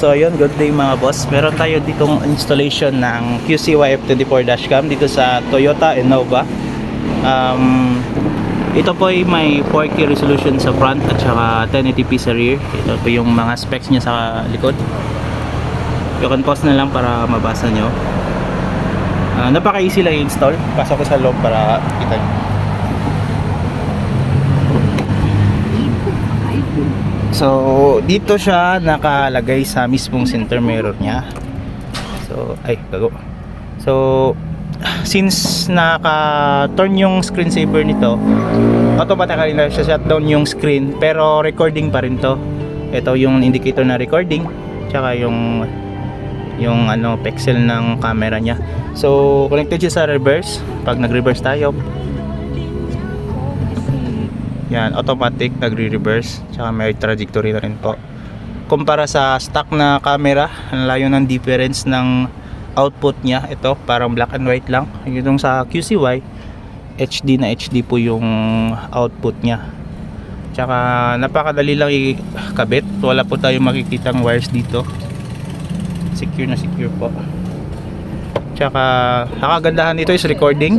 So yun, good day mga boss. Meron tayo ditong installation ng QCY-F24 dashcam dito sa Toyota Innova. Ito po ay may 4K resolution sa front at saka 1080p sa rear. Ito po yung mga specs niya sa likod. You can pause na lang para mabasa nyo. Napaka-easy lang i-install. Pasok ko sa loob para kita nyo. So dito siya nakalagay sa mismong center mirror niya. So since naka-turn yung screensaver nito, automatically na siya shutdown yung screen, pero recording pa rin to. Ito yung indicator na recording, tsaka yung pixel ng camera niya. So connected siya sa reverse. Pag nag-reverse tayo, yan, automatic nagre-reverse, tsaka may trajectory na rin po. Kumpara sa stock na camera, ang layo ng difference ng output niya. Ito parang black and white lang. Yung sa QCY, HD na HD po yung output niya. Tsaka napakadali lang ikabit. Wala po tayong makikitang wires dito. Secure na secure po. Tsaka nakagandahan dito is recording.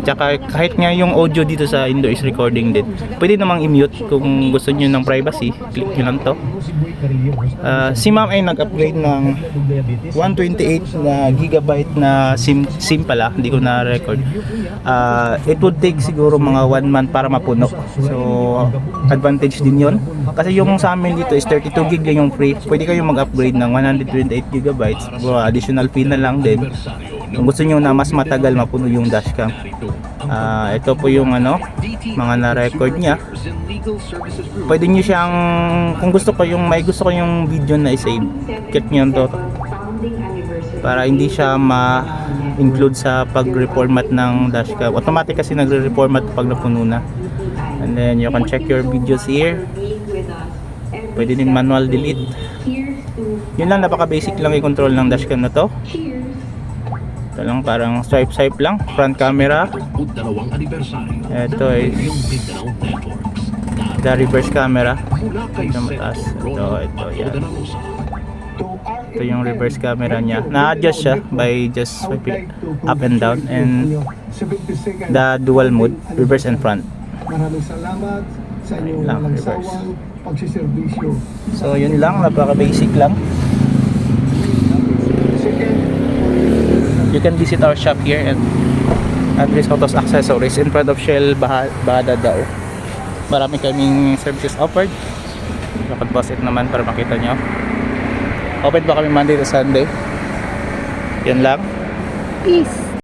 Tsaka kahit nga yung audio dito sa Indo is recording din. Pwede namang i-mute kung gusto niyo ng privacy. Click nyo lang to. Si ma'am ay nag-upgrade ng 128 na gigabyte na SIM pala. Hindi ko na-record. It would take siguro mga 1 month para mapuno. So advantage din yon. Kasi yung sa amin dito is 32 gig lang yung free. Pwede kayong mag-upgrade ng 128 gigabytes. Additional fee na lang din kung gusto nyo na mas matagal mapuno yung dashcam. Ito po yung mga na-record niya. Pwede nyo siyang, kung gusto ko yung video na i-save, click nyo to para hindi siya ma-include sa pag-reformat ng dashcam. Automatic kasi nagre-reformat pag napuno na. And then you can check your videos here. Pwede din manual delete. Yun lang, napaka-basic lang i-control ng dashcam na to. Ito lang, parang swipe lang. Front camera. Ito is the reverse camera. Ito mataas. Ito yan. Ito yung reverse camera niya. Na-adjust siya by just swiping up and down. And the dual mode, reverse and front. Maraming salamat sa inyong walang sawang pagsiservisyo. So yun lang, napaka-basic lang. You can visit our shop here at Andres Autos Accessories in front of Shell Bahada Dao. Marami kaming services offered. Nakapag-post it naman para makita nyo. Open pa kami Monday to Sunday. Yan lang. Peace.